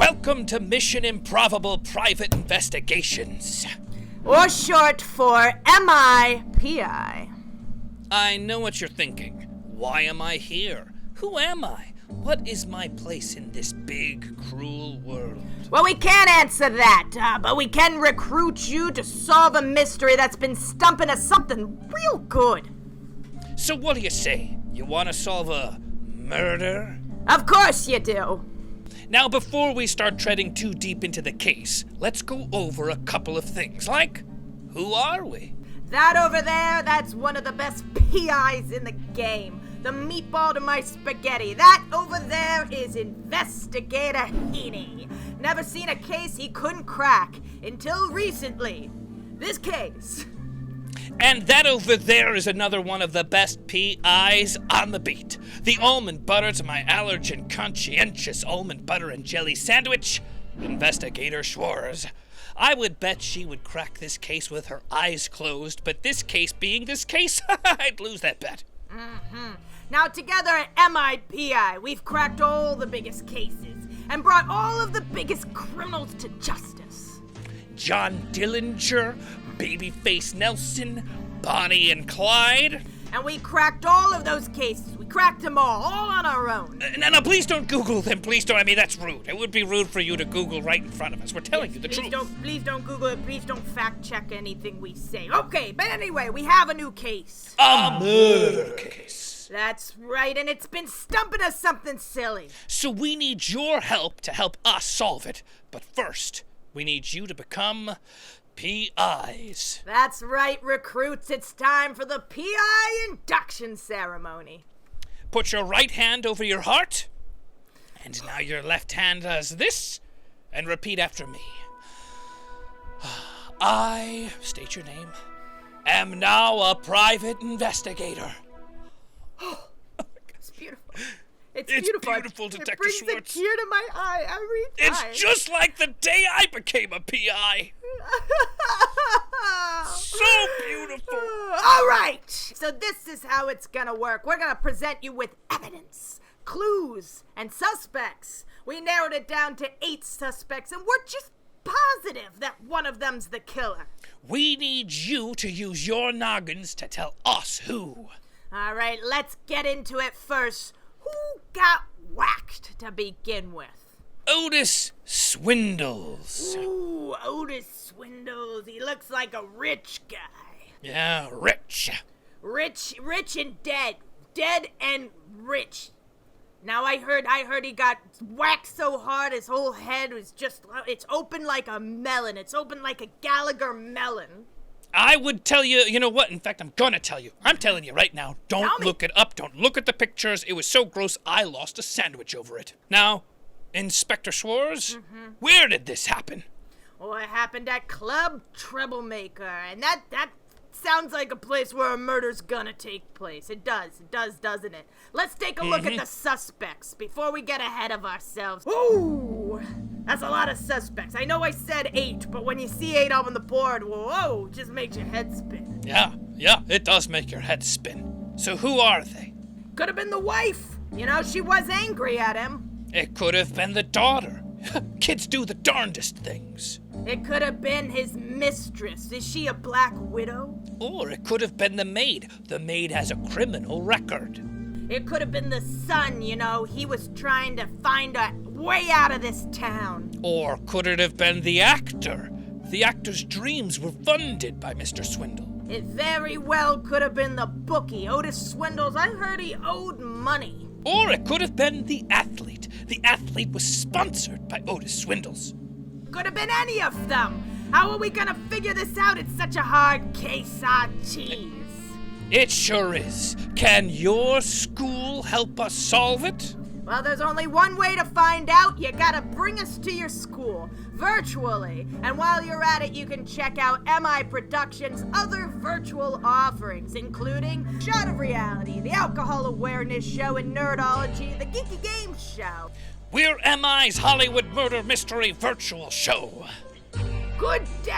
Welcome to Mission IMPROVable Private Investigations. Or short for MIPI. I know what you're thinking. Why am I here? Who am I? What is my place in this big, cruel world? Well, we can't answer that, but we can recruit you to solve a mystery that's been stumping us something real good. So what do you say? You want to solve a murder? Of course you do. Now, before we start treading too deep into the case, let's go over a couple of things, like, who are we? That over there, that's one of the best PIs in the game. The meatball to my spaghetti. That over there is Investigator Heaney. Never seen a case he couldn't crack until recently. This case. And that over there is another one of the best PIs on the beat. The almond butter to my allergen conscientious almond butter and jelly sandwich, Investigator Schwartz. I would bet she would crack this case with her eyes closed, but this case being this case, I'd lose that bet. Now together at MIPI, we've cracked all the biggest cases and brought all of the biggest criminals to justice. John Dillinger, Babyface Nelson, Bonnie and Clyde. And we cracked all of those cases. We cracked them all on our own. No, please don't Google them. Please don't. I mean, that's rude. It would be rude for you to Google right in front of us. We're telling you the truth. Please don't Google it. Please don't fact check anything we say. Okay, but anyway, we have a new case. A murder case. That's right, and it's been stumping us something silly. So we need your help to help us solve it. But first, we need you to become PIs. That's right, recruits. It's time for the PI induction ceremony. Put your right hand over your heart, and now your left hand does this, and repeat after me. I, state your name, am now a private investigator. It's beautiful. It's beautiful. beautiful, Detective It brings Schwartz. a tear to my eye every time. It's just like the day I became a PI. So beautiful. All right. So this is how it's gonna work. We're gonna present you with evidence, clues, and suspects. We narrowed it down to 8 suspects, and we're just positive that one of them's the killer. We need you to use your noggins to tell us who. All right, let's get into it first. Who got whacked to begin with? Otis Swindles. Ooh, Otis Swindles. He looks like a rich guy. Yeah, rich. Rich and dead. Dead and rich. Now I heard he got whacked so hard his whole head was it's open like a melon. It's open like a Gallagher melon. I would tell you, you know what? In fact, I'm gonna tell you. I'm telling you right now. Don't look it up. Don't look at the pictures. It was so gross, I lost a sandwich over it. Now, Inspector Schwartz, where did this happen? Oh, it happened at Club Troublemaker, and that sounds like a place where a murder's gonna take place. It does, doesn't it? Let's take a look at the suspects before we get ahead of ourselves. Ooh, that's a lot of suspects. I know I said 8, but when you see 8 on the board, whoa, just makes your head spin. Yeah, it does make your head spin. So who are they? Could have been the wife. You know, she was angry at him. It could have been the daughter. Kids do the darndest things. It could have been his mistress. Is she a black widow? Or it could have been the maid. The maid has a criminal record. It could have been the son, you know. He was trying to find a way out of this town. Or could it have been the actor? The actor's dreams were funded by Mr. Swindle. It very well could have been the bookie, Otis Swindles. I heard he owed money. Or it could have been the athlete. The athlete was sponsored by Otis Swindles. Could have been any of them. How are we gonna figure this out? It's such a hard case, jeez. It sure is. Can your school help us solve it? Well, there's only one way to find out. You gotta bring us to your school, virtually. And while you're at it, you can check out MI Productions' other virtual offerings, including Shot of Reality, the Alcohol Awareness Show, and Nerdology, the Geeky Games Show. We're MI's Hollywood Murder Mystery Virtual Show. Good day!